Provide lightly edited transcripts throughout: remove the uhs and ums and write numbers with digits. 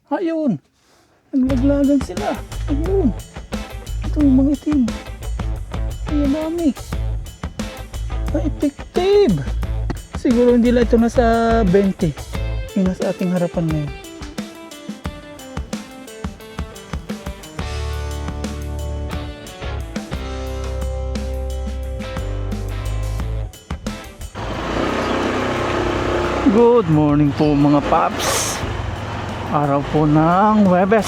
Ayun. Naglaglagan sila. Ayun. Ito yung mga itim. Ang dami. Effective. Siguro hindi lang ito nasa 20. Yung nasa ating harapan ngayon. Good morning po mga paps. Araw po ng Huwebes.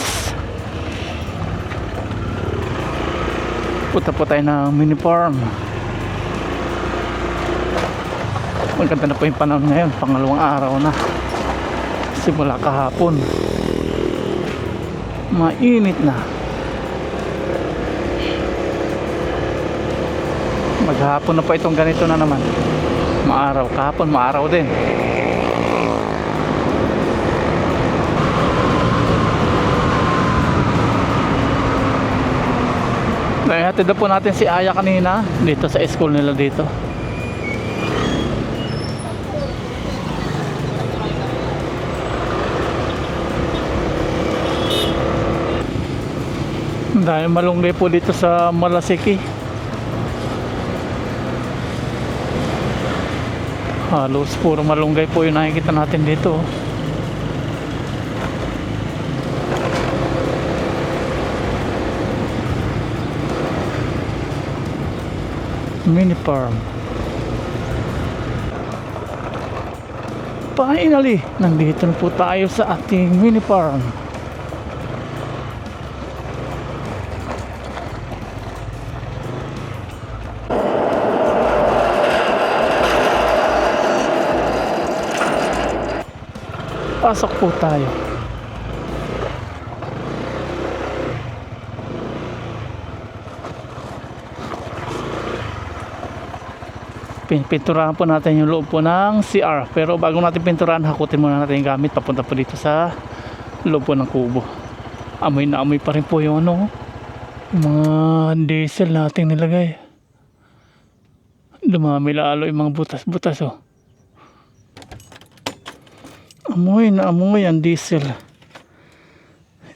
Punta po tayo ng mini farm. Maganda na po yung panahon ngayon. Pangalawang araw na. Simula kahapon. Mainit na. Maghapon na po itong ganito na naman. Maaraw. Kahapon maaraw din. Hatid na po natin si Aya kanina dito sa school nila dito. Dahil malunggay po dito sa Malasiki. Halos puro malunggay po yung nakikita natin dito. Mini farm. Finally, nandito na po tayo sa ating mini farm. Pasok po tayo. Pinturahan po natin yung loob po ng CR. Pero bago natin pinturahan, hakutin muna natin yung gamit papunta po dito sa loob po ng kubo. Amoy na amoy pa rin po yung ano, yung mga diesel nating nilagay. Dumami lalo yung mga butas-butas oh. Amoy na amoy ang diesel.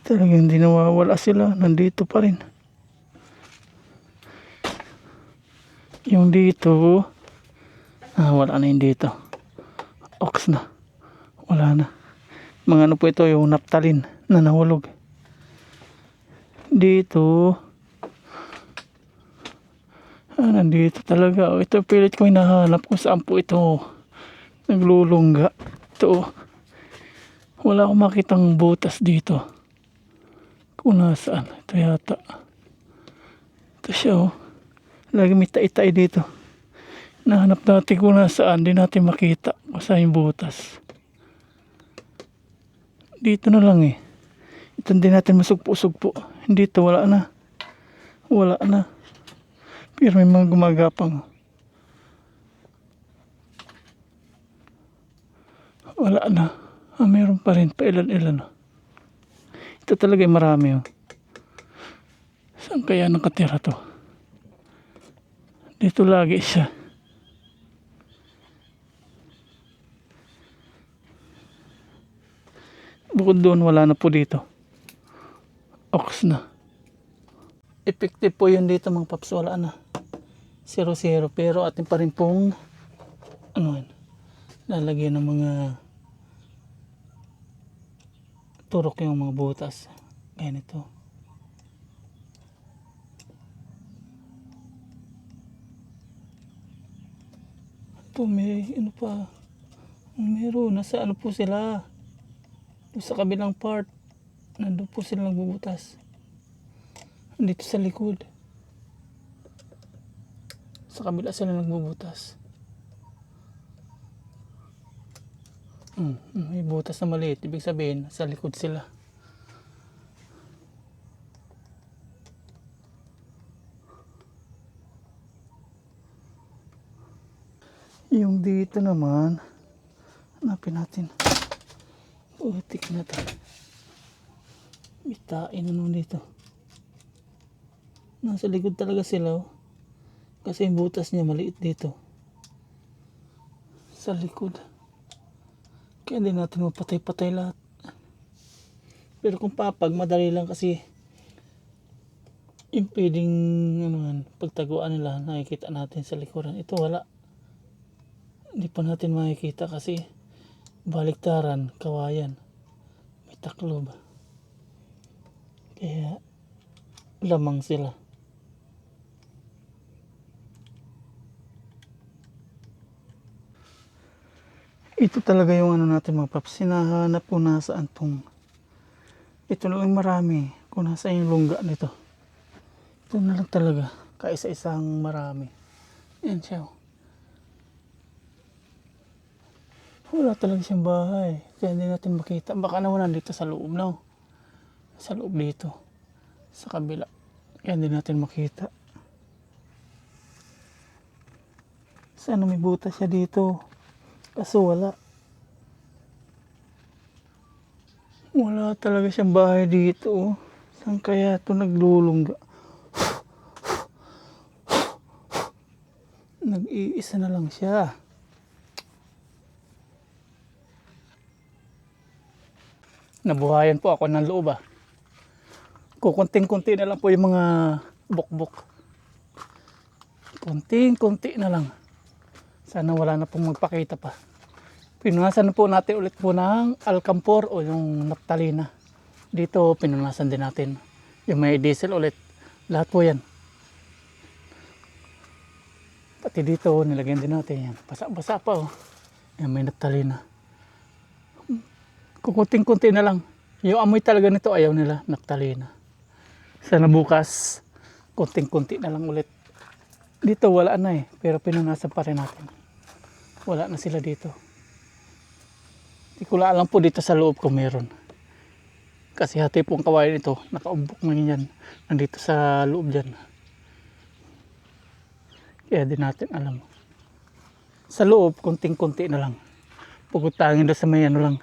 Talagang hindi nawawala sila. Nandito pa rin. Yung dito wala na yung dito. Ox na. Wala na. Mga ano po ito, yung naptalin na nahulog. Dito nandito talaga. Ito pilit ko hinahanap kung saan po ito naglulungga. Ito wala akong makitang butas dito. Kung nasaan. Ito yata. Ito siya oh. Lagi may tay-tay dito. Nahanap natin kung nasaan. Di natin makita kung saan yung butas. Dito na lang eh. Ito hindi natin masugpo-sugpo. Dito wala na. Wala na. Pero may mga gumagapang. Wala na. Meron pa rin. Pailan-ilan. Ito talaga yung marami oh. Saan kaya nakatira to? Dito lagi siya. Bukod doon wala na po dito. Ox na. Effective po yun dito mga paps. Wala na. 0-0. Pero atin pa rin pong lalagyan ng mga turok yung mga butas. Ganito. Ito may ano pa. Meron. Nasa ano po sila. Doon sa kabilang part. Nandun po sila nagbubutas. Dito sa likod. Sa kabila sila nagbubutas. May butas na maliit. Ibig sabihin, sa likod sila. Yung dito naman, hanapin natin. Putik na to. Itain na naman dito. Nasa likod talaga sila oh. Kasi yung butas niya maliit dito. Sa likod. Kaya hindi natin mapatay-patay lahat. Pero kung papag, madali lang kasi yung pwedeng ano yan, pagtaguan nila, nakikita natin sa likuran. Ito wala. Hindi pa natin makikita kasi baliktaran, kawayan. May taklob. Kaya lamang sila. Ito talaga yung ano natin mga paps. Hinahanap ko nasaan tong. Ito lang yung marami. Kung nasaan yung lungga nito. Ito na lang talaga. Kaisa-isang marami. Yan siya. Wala talaga siyang bahay. Kaya hindi natin makita. Baka naman nandito sa loob na. Sa loob dito. Sa kabila. Kaya hindi natin makita. Sana may butas siya dito. Kaso wala. Wala talaga siyang bahay dito. Saan kaya ito naglulungga? Nag-iisa na lang siya. Nabuhayan po ako ng loob Kukunting-kunti na lang po yung mga bukbok. Kunting-kunti na lang. Sana wala na pong magpakita pa. Pinunasan na po natin ulit po ng alcampor o yung naptalina. Dito pinunasan din natin. Yung may diesel ulit. Lahat po yan. Pati dito nilagyan din natin yan. Basa-basa pa Yan may naptalina. Kukunting-kunti na lang. Yung amoy talaga nito ayaw nila, naptalina. Sana bukas, kunting-kunti na lang ulit. Dito wala na pero pinunasan pa rin natin. Wala na sila dito. Hindi ko alam po dito sa loob kung meron. Kasi hati pong kawayan ito, nakaumbok na yan. Nandito sa loob dyan. Kaya din natin alam. Sa loob, kunting-kunti na lang. Pagkutangin doon sa may ano lang.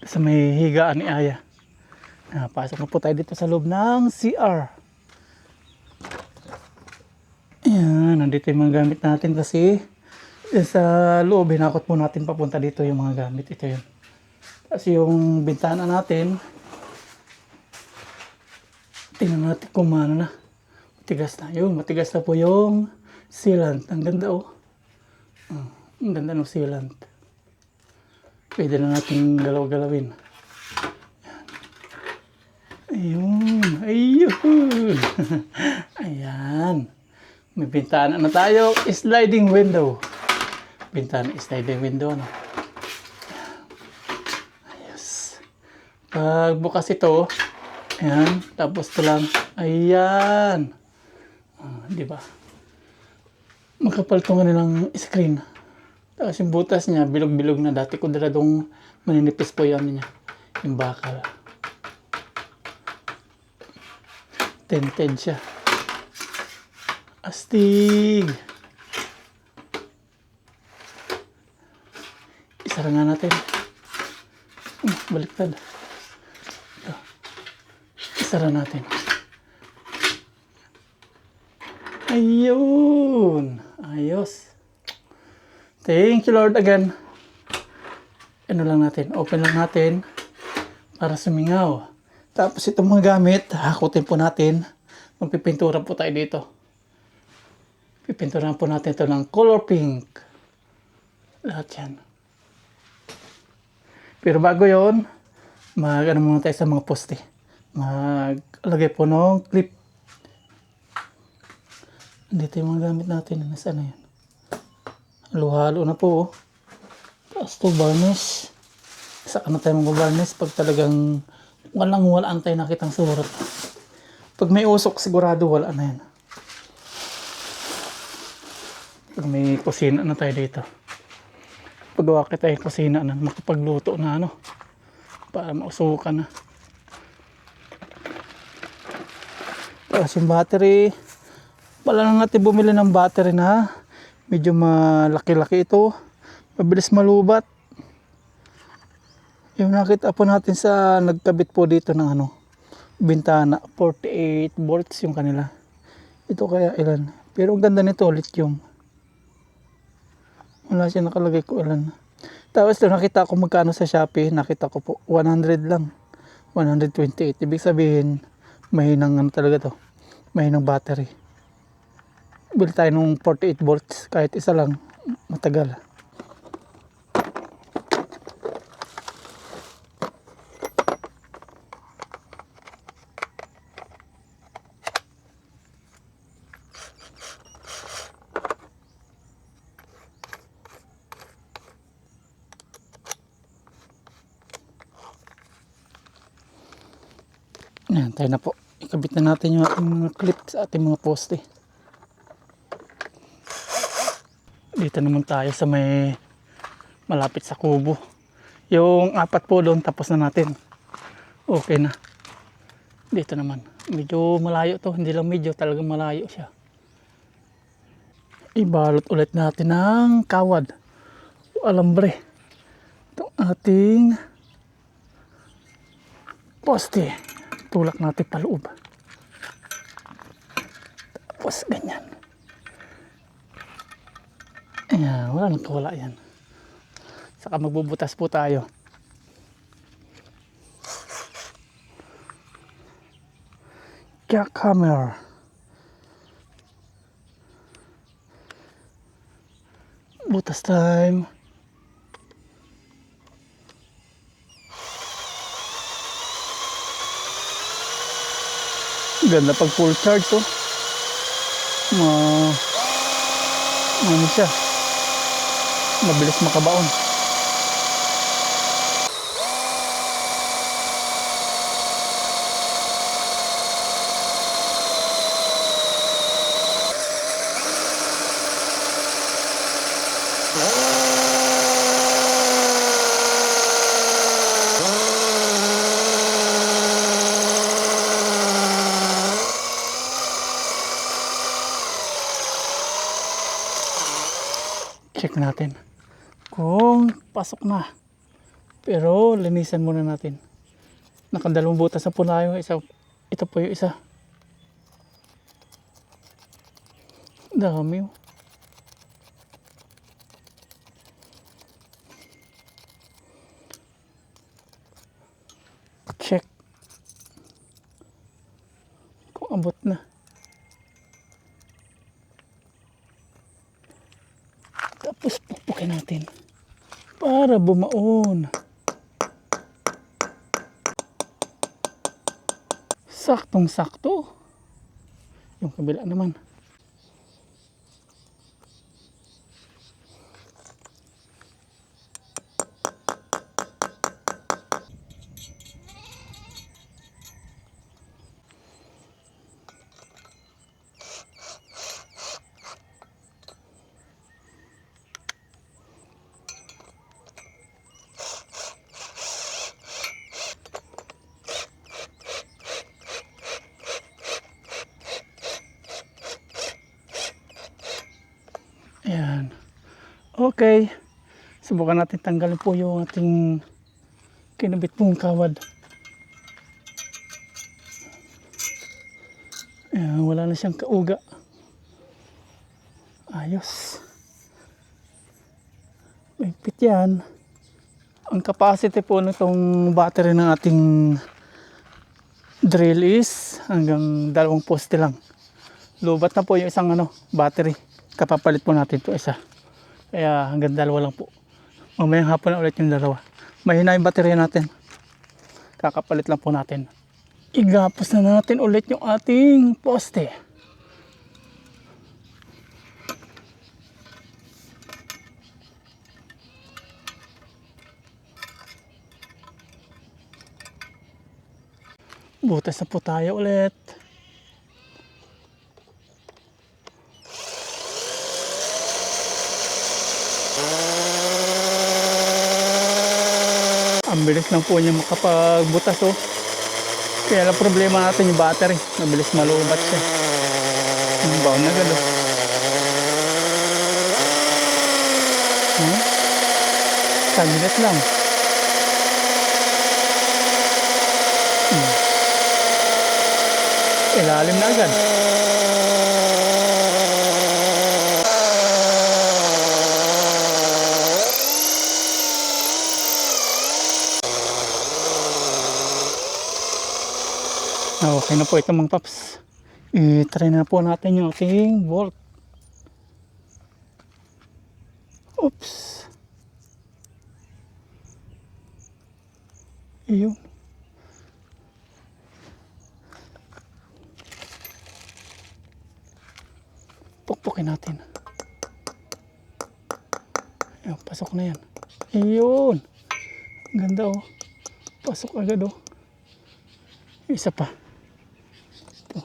Sa may higaan ni Aya. Pasok na po tayo dito sa loob ng CR. Ayan, nandito yung mga gamit natin kasi sa loob, hinakot po natin papunta dito yung mga gamit. Ito yun. Kasi yung bintana natin, tingnan natin kung ano na. Matigas na. Yun, matigas na po yung sealant. Ang ganda ang ganda ng sealant. Pwede na natin galaw-galawin. Ayun. Ayun. Ayan. May bintana na tayo. Sliding window. Bintana, sliding window. Ayos. Pag bukas ito, ayan. Tapos ito lang. Ayan. Di ba? Makapal ito nga nilang screen. Tapos yung butas niya, bilog-bilog na. Dati ko daladong maninipis po yan niya. Yung bakal. Tinted siya. Astig. Isara nga natin. Baliktad. Ito. Isara natin. Ayun. Ayos. Thank you Lord again. Ano lang natin. Open lang natin. Para sumingaw. Tapos itong mga gamit, hakutin po natin. Magpipintura po tayo dito. Pipintura po natin ito ng color pink. Lahat yan. Pero bago yon, mag-ano muna tayo sa mga poste. Maglagay po ng clip. Dito yung mga gamit natin. Nasaan na yan? Halo-halo na po. Tapos ito, varnish. Saka na tayo mag-varnish pag talagang walang tayo nakitang surat. Pag may usok, sigurado wala na yan. Pag may kusina na tayo dito. Paggawa kita yung kusina na, makapagluto na para mausukan na. Tapos yung battery, wala na natin bumili ng battery na medyo malaki-laki ito. Mabilis malubat. Yung nakita po natin sa nagkabit po dito ng bintana, 48 volts yung kanila. Ito kaya ilan. Pero ang ganda nito, lithium. Wala siya nakalagay ko ilan. Tapos nakita ko magkano sa Shopee, nakita ko po 100 lang. 128. Ibig sabihin, mahinang ano talaga to. Mahinang battery. Bili tayo ng 48 volts. Kahit isa lang, matagal. Ayan, tayo na po. Ikabit na natin yung ating mga clip sa ating mga poste. Dito naman tayo sa may malapit sa kubo. Yung apat po doon, tapos na natin. Okay na. Dito naman. Medyo malayo to. Hindi lang medyo, talagang malayo siya. Ibalot ulit natin ng kawad. Alambre. Itong ating poste. Tulak natin paloob. Tapos ganyan. Ayan, wala nang kawala yan. Saka magbubutas po tayo. Jackhammer. Butas time. Ganda pag full charge to. Ano siya? Mabilis makabaon. Check natin kung pasok na, pero linisan muna natin. Nakadalawang butas na po na yung isa. Ito po yung isa. Dami oh. Check kung abot na. Tapos pupukin natin para bumaon. Saktong sakto. Yung kabila naman. Ayan. Okay. Subukan natin tanggalin po yung ating kinabit pong kawad. Ayan, wala na siyang kauga. Ayos. Mahigpit yan. Ang capacity po nitong battery ng ating drill is hanggang 2 poste lang. Lubat na po yung isang battery. Kapapalit po natin to isa. Kaya hanggang 2 lang po. Mamayang hapon na ulit yung 2. Mahina yung baterya natin. Kakapalit lang po natin. Igapos na natin ulit yung ating poste. Butas na po tayo ulit. Ang bilis lang po niya makapagbutas oh. Kaya lang problema natin yung battery. Mabilis malubat siya. Ang baon na galo. Saglit lang. Ilalim na agad. Okay na po ito mga paps. I-try na po natin yung ating bolt. Oops. Ayun. Pukpukin natin. Ayun, pasok na yan. Ayun. Ganda oh. Pasok agad oh. Isa pa. Ito.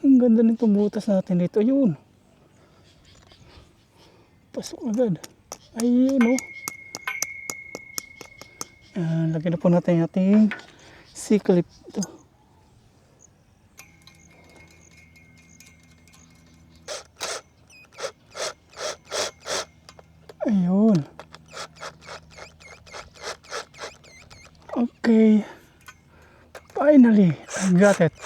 Ang ganda nitong butas natin dito. Ayun. Pasok agad. Ayun oh. Lagyan na po natin yung ating C-clip. Ito. Ayun. Okay. Finally, I got it.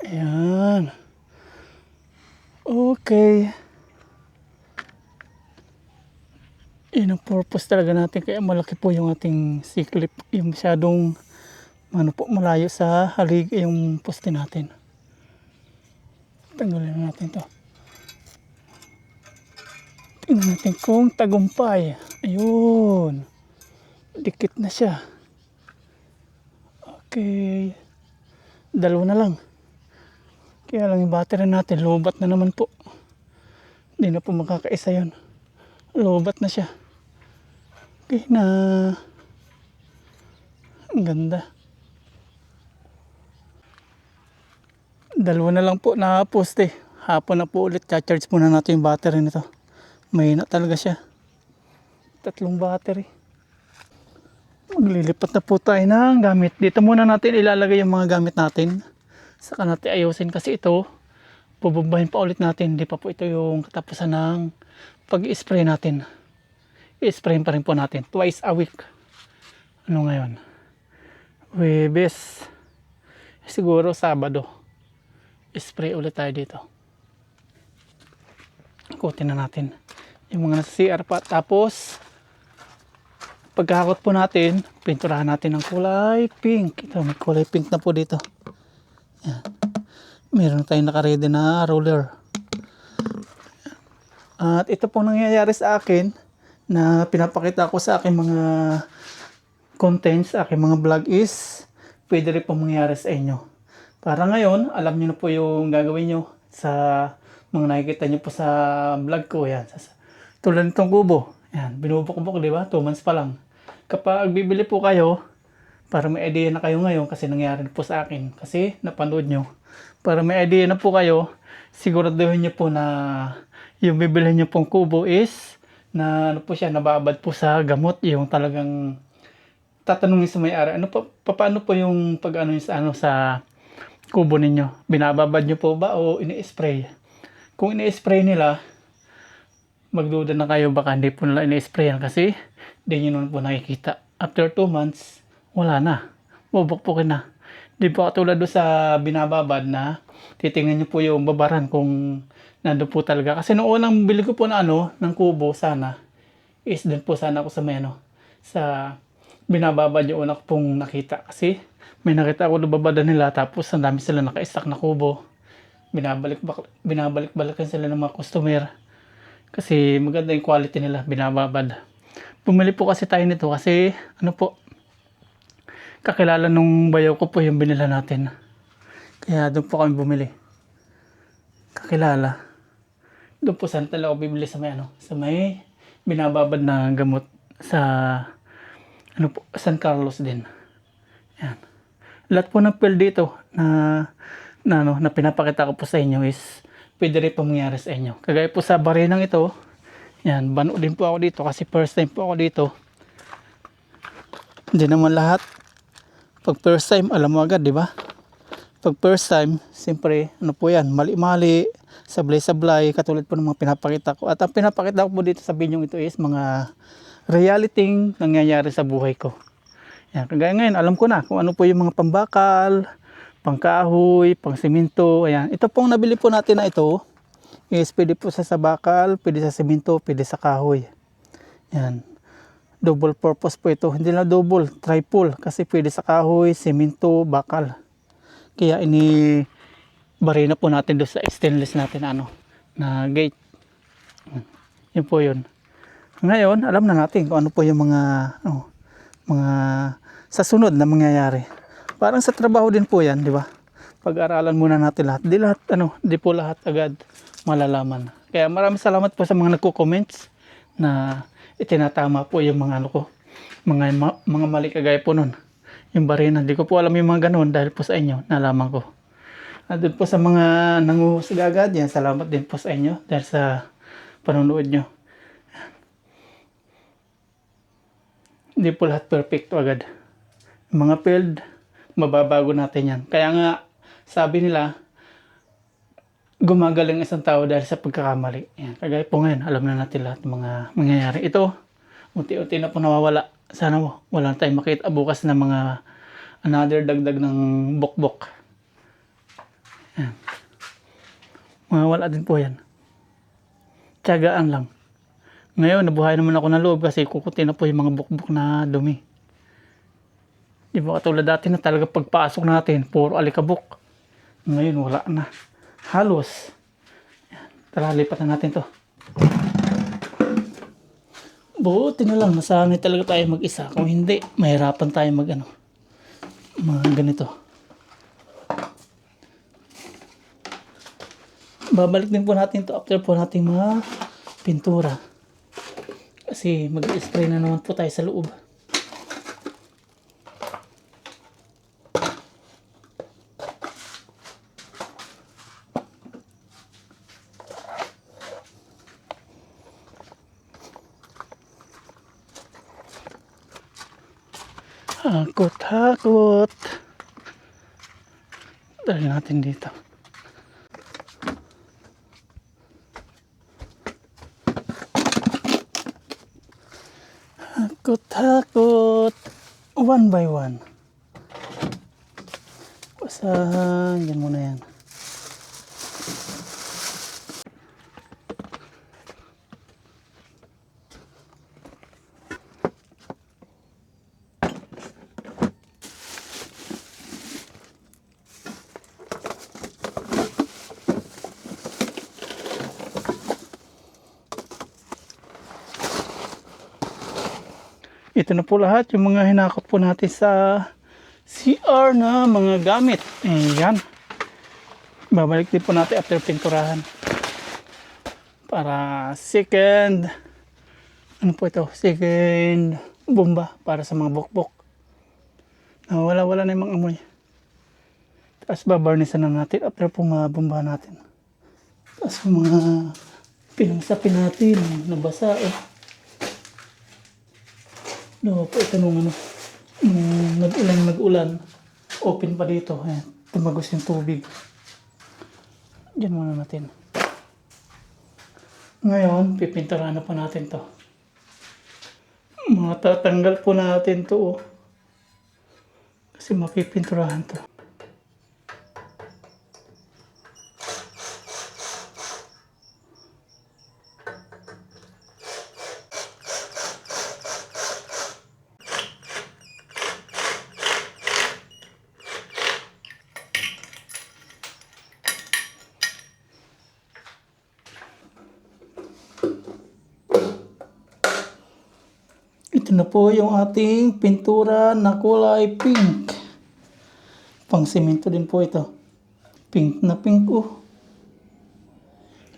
Ayan. Okay. Yun ang purpose talaga natin. Kaya malaki po yung ating C-clip. Yung masyadong malayo sa halig yung poste natin. Tanggalin na natin to. Tingnan natin kung tagumpay. Ayun. Dikit na siya. Okay. Dalawa na lang. Kaya lang yung battery natin, lobat na naman po. Hindi na po makakaisa yun. Lobat na siya. Okay na. Ang ganda. Dalawa na lang po na poste. Hapon na po ulit. Charge muna natin yung battery nito. Mahina talaga siya. 3 battery. Maglilipat na po tayo ng gamit. Dito muna natin ilalagay yung mga gamit natin. Saka natin ayusin kasi ito. Bubumbahin pa ulit natin. Hindi pa po ito yung katapusan ng pag-spray natin. I-spray pa rin po natin. Twice a week. Ano ngayon? Webes. Siguro Sabado. Spray ulit tayo dito. Kutin na natin yung mga nasa CR pa. Tapos pagkakot po natin, pinturahan natin ng kulay pink. Ito, may kulay pink na po dito. Yan. Meron tayong nakaredy na roller. At ito pong nangyayari sa akin na pinapakita ko sa aking mga contents, aking mga vlog is pwede rin pong mangyari sa inyo. Para ngayon, alam nyo na po yung gagawin nyo sa mga nakikita nyo po sa vlog ko. Yan. Tulad nitong kubo. Yan, binubok-bok, di ba? 2 months pa lang. Kapag bibili po kayo, para may idea na kayo ngayon, kasi nangyari na po sa akin, kasi napanood nyo, para may idea na po kayo, siguraduhin nyo po na yung bibili nyo pong kubo is na ano po siya, nababad po sa gamot, yung talagang tatanungin sa may-ari, paano po yung pag sa kubo ninyo? Binababad nyo po ba o ini-spray? Kung ini-spray nila, magduda na kayo, baka hindi po nila ini-sprayan kasi hindi nyo naman po nakikita. After 2 months, wala na. Bubukpukin na. Di po katulad doon sa binababad na titingnan nyo po yung babaran kung nandun po talaga. Kasi noong unang bili ko po na ng kubo sana, is dun po sana ako sa sa binababad yung una ko pong nakita. Kasi may nakita ako nababada nila, tapos ang dami sila naka-stack na kubo. Binabalik-balikan sila ng mga customer. Kasi maganda yung quality nila, binababad. Bumili po kasi tayo nito kasi kakilala nung bayaw ko po yung binila natin. Kaya doon po kami bumili. Kakilala. Doon po sana talaga ako bibili sa may binababad na gamot sa San Carlos din. Yan. Lahat po ng pill dito na pinapakita ko po sa inyo is pwede rin po mangyari sa inyo. Kagaya po sa barinang ito, yan, bano din po ako dito kasi first time po ako dito. Hindi naman lahat. Pag first time, alam mo agad, di ba? Pag first time, siyempre, po yan, mali-mali, sablay-sablay, katulad po ng mga pinapakita ko. At ang pinapakita ko po dito sa video ito is mga reality nangyayari sa buhay ko. Yan, kagaya ngayon, alam ko na kung ano po yung mga pambakal, pangkahoy, pangsiminto, ayan. Ito pong nabili po natin na ito, is pwede po sa bakal, pwede sa semento, pwede sa kahoy. Yan. Double purpose po ito. Hindi na double, triple. Kasi pwede sa kahoy, semento, bakal. Kaya bari na po natin doon sa stainless natin na gate. Yun po yun. Ngayon, alam na natin kung ano po yung mga sa sunod na mangyayari. Parang sa trabaho din po yan, di ba? Pag-aralan muna natin lahat. Di po lahat agad malalaman. Kaya maraming salamat po sa mga nagko-comments na itinatama po yung mga mga mali kagaya po nun. Yung barina, di ko po alam yung mga ganun dahil po sa inyo, nalaman ko. At doon po sa mga nanguhusga agad, yan, salamat din po sa inyo dahil sa panonood nyo. Hindi po lahat perfecto agad. Yung mga failed, mababago natin yan. Kaya nga, sabi nila, gumagaling isang tao dahil sa pagkakamali. Yan. Kagaya po ngayon, alam na natin lahat ng mga mangyayari. Ito, unti-unti na po nawawala. Sana wala tayong makita bukas na mga another dagdag ng bukbok. Yan. Mawawala din po yan. Tiyagaan lang. Ngayon, nabuhay naman ako ng loob kasi kukunti na po yung mga bukbok na dumi. Di ba katulad dati na talaga pagpasok natin, puro alikabok. Ngayon, wala na. Halos. Yan. Tara, lipatan natin to. Buti na lang, nasanay talaga tayo mag-isa. Kung hindi, mahirapan tayo mga ganito. Babalik din po natin to after po natin mga pintura. Kasi mag-spray na naman po tayo sa loob. Hakot. Dali natin dito. Hakot. One by one. Basahan. Yan muna yan. Ito na po lahat yung mga hinakot po natin sa CR na mga gamit. Ayan. Babalik din po natin after pinturahan. Para second bomba para sa mga bukbok. Wala na yung mga amoy. Tapos babarnisan na natin after po mabomba natin. Tapos mga pinangsapin natin, nabasa po ito nung nag-ulan, open pa dito. Ayan, tumagos yung tubig. Diyan muna natin. Ngayon, pipinturahan na po natin to. Matatanggal po natin to. Kasi mapipinturahan to. Ito na po yung ating pintura na kulay pink. Pang semento din po ito. Pink na pink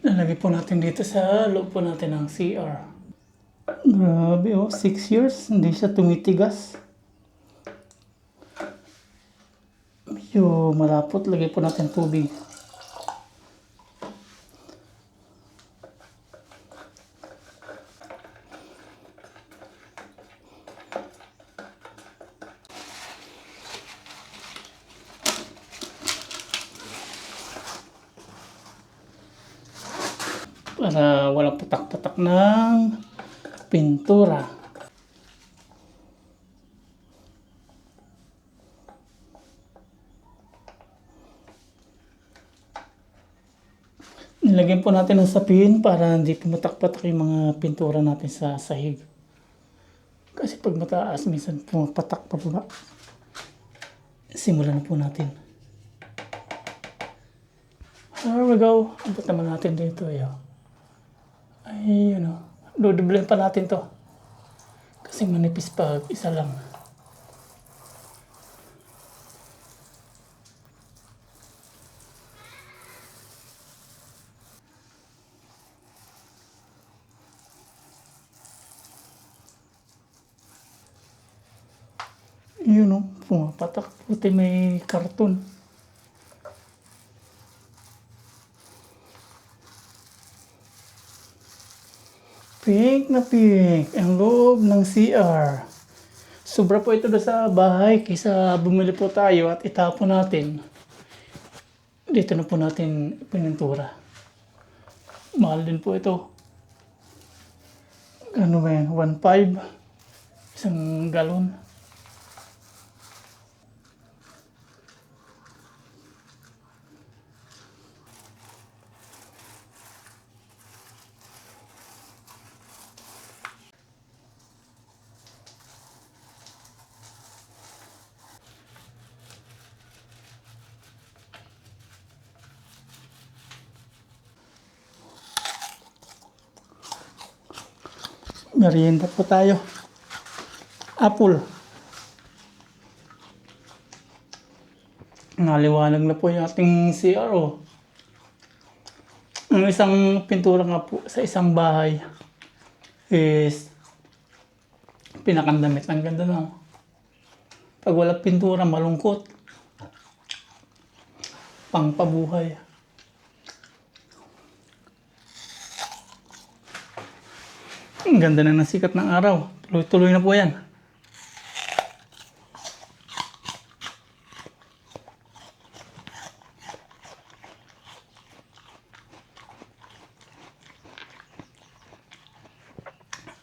Lalagay po natin dito sa loob po natin ng CR. Grabe 6 years. Hindi siya tumitigas. Medyo malapot. Lagay po natin tubig. Para walang patak-patak ng pintura. Lagyan po natin ng sapin para hindi pumatak-patak yung mga pintura natin sa sahig. Kasi pag mataas, minsan pumapatak pa baba. Simulan na po natin. There we go. Abot naman natin dito. Ay, dudublan pa natin to. Kasi manipis pa, isa lang. Pumapatak. Puti may karton. Pink na pink ang loob ng CR. Sobra po ito sa bahay kaysa bumili po tayo at itapon natin. Dito na po natin pinintura. Mahal din po ito. Ano ba yan? 1.5. Isang galon. Merienda po tayo. Apple. Naliwanag na po yung ating CR. Ang isang pintura nga po sa isang bahay is pinakandamit. Ang ganda na. Pag wala pintura, malungkot. Pangpabuhay. Ang ganda na ng sikat ng araw. Tuloy-tuloy na po yan.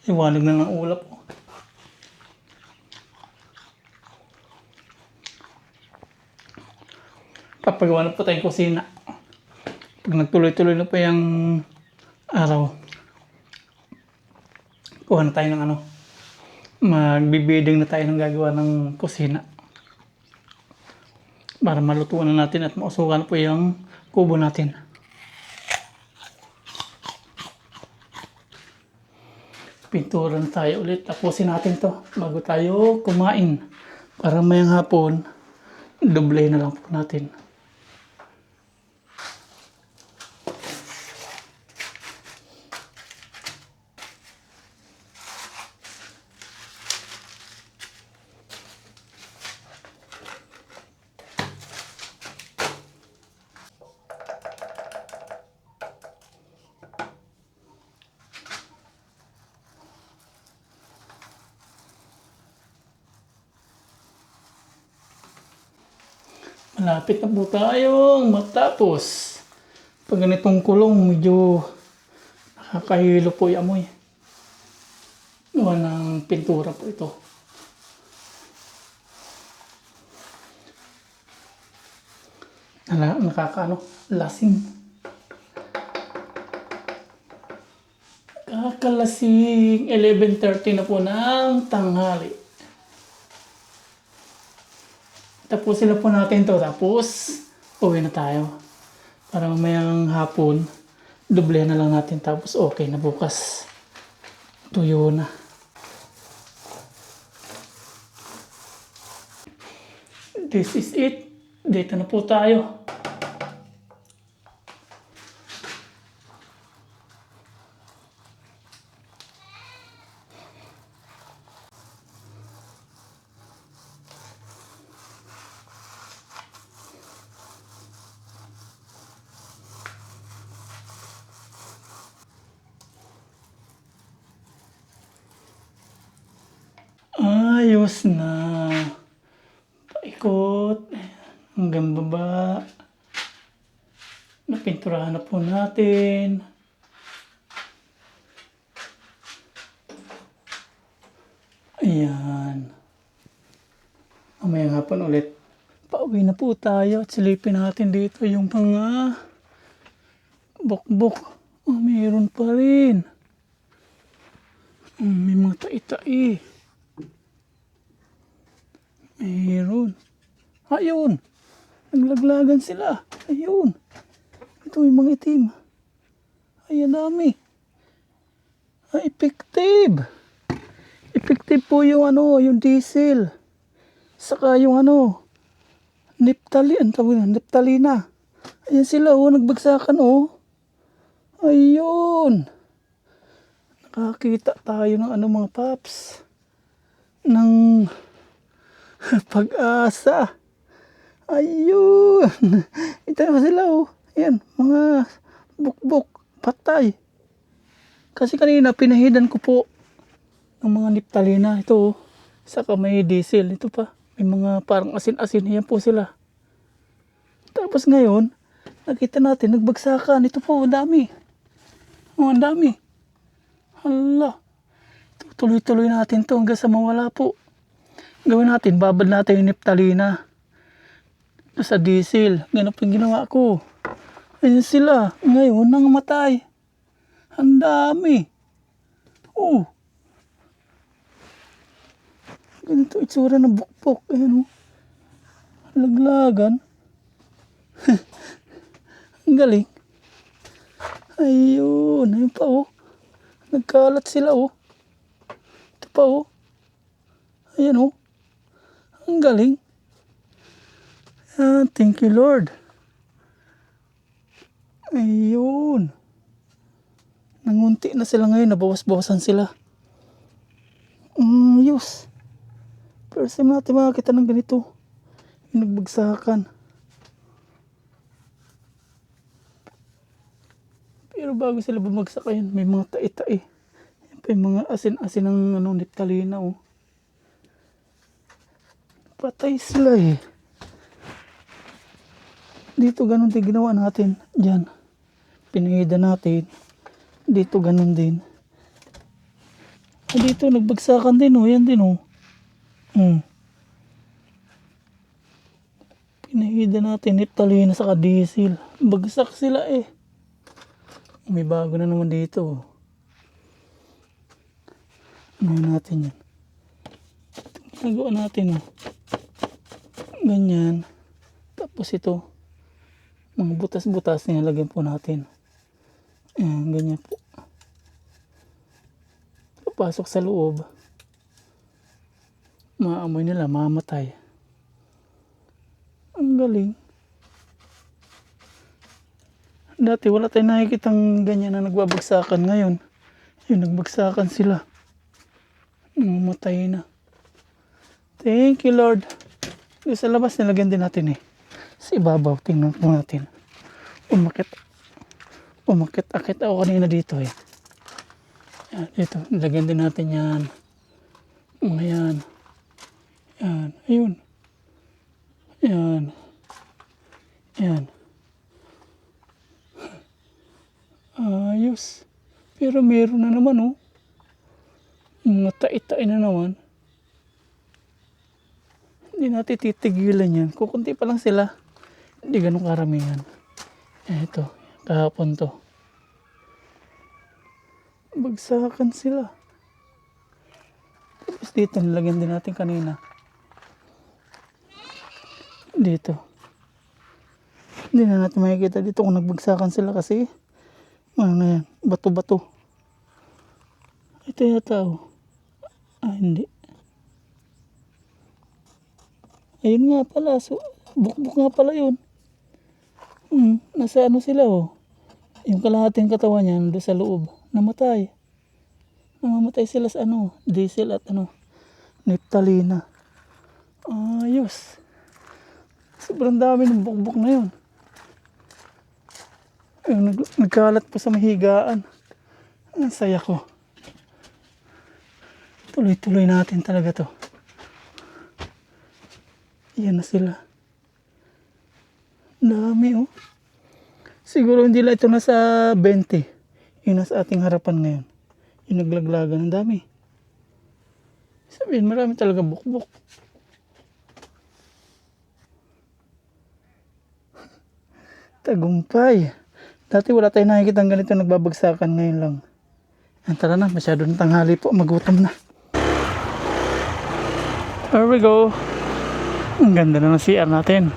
Iwalag na ng ulap. Papagawa na po tayong kusina. Pag nagtuloy-tuloy na po yung araw, kuha na tayo ng magbibiding na tayo ng gagawa ng kusina. Para malutuan na natin at mausukan na po yung kubo natin. Pintura na tayo ulit. Tapusin natin to bago tayo kumain. Para mayang hapon, doble na lang po natin. Malapit na po tayong matapos. Pag ganitong kulong, medyo nakakahilo po yung amoy. Gawa ng pintura po ito. Lasing. Kakalasing 11:30 na po ng tanghali. Tapusin na po natin to, tapos uwi na tayo. Para mamayang hapon, doble na lang natin, tapos okay na bukas. Tuyo na. This is it. Dito na po tayo. Ayos na. Paikot. Hanggang baba. Napinturahan na po natin. Ayan. Mamayang hapon ulit. Pauwi na po tayo at silipin natin dito yung mga Bukbok. Oh, mayroon pa rin. May mga tai-tai. Mayroon. Ayun. Naglaglagan sila. Ayun. Ito yung mga itim. Ay, ang dami. Effective. Effective po yung yung diesel. Saka yung Neptalina. Ayan sila nagbagsakan Ayun. Nakakita tayo ng mga paps. Ng pag-asa. Ayun. Ito na sila Ayan, mga bukbok, patay. Kasi kanina pinahidan ko po ng mga Neptalina. Ito saka may diesel. Ito pa. May mga parang asin-asin. Ayan po sila. Tapos ngayon, nakita natin, nagbagsakan. Ito po, ang dami. Ang dami. Hala. Tuloy-tuloy natin to hanggang sa mawala po. Gawin natin, babad natin yung Neptalina. Sa diesel. Ganun po yung ginawa ko. Ayun sila. Ngayon, nangamatay. Ang dami. Ganito itsura ng bukbok. Ayan laglagan. Ang galing. Ayun. Ayun pa nagkalat sila Ito pa Ayan Ang galing. Thank you Lord. Ayun. Nangunti na sila ngayon. Nabawas-bawasan sila. Ayos. First time natin makakita ng ganito. Yung nagbagsakan. Pero bago sila bumagsak ayun, may mga tai-tai. May mga asin-asin ng Neptalina Patay sila Dito ganun din ginawa natin. Diyan. Pinahida natin. Dito ganun din. Dito nagbagsakan din Yan din Pinahida natin Neptalina sa diesel. Bagsak sila May bago na naman dito. Ano natin yan? Ginagawa natin Ganyan. Tapos ito. Mga butas-butas nilalagyan po natin. Ayan, ganyan po. Papasok sa loob. Maamoy nila, mamatay. Ang galing. Dati wala tayong nakikitang ganyan na nagbabagsakan. Ngayon, yun, nagbagsakan sila. Mamatay na. Thank you Lord. Doon sa labas nilagyan din natin sa ibabaw, tingnan po natin. Umakit-akit ako kanina dito Yan, dito, nilagyan din natin yan. Yan. Yan, ayun. Yan. Yan. Ayos. Pero meron na naman mga tai-tai na naman. Hindi natin titigilan yan. Kukunti pa lang sila. Hindi ganun karamihan. Ito, kahapon to. Bagsakan sila. Tapos dito, nilagyan din natin kanina. Dito. Hindi na natin makikita dito kung nagbagsakan sila kasi yan, bato-bato. Ito yata hindi. Ayun nga pala, bukbok nga pala yun. Nasa sila yung kalahating katawan niya doon sa loob. Namatay. Namamatay sila sa diesel at Neptalina. Ayos. Sobrang dami ng bukbok na yun. Ayun, nagkalat pa sa mahigaan. Ang saya ko. Tuloy-tuloy natin talaga to. Yan na sila. Dami Siguro hindi lang ito nasa 20. Yung nasa ating harapan ngayon. Yung naglaglagan. Ang dami. Sabihin, marami talaga bukbok. Tagumpay. Dati wala tayong nakikita ganito nagbabagsakan, ngayon lang. Tara na, masyado na tanghali po, magutom na. There we go. Ang ganda na ng CR natin.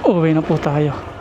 Uwi na po tayo.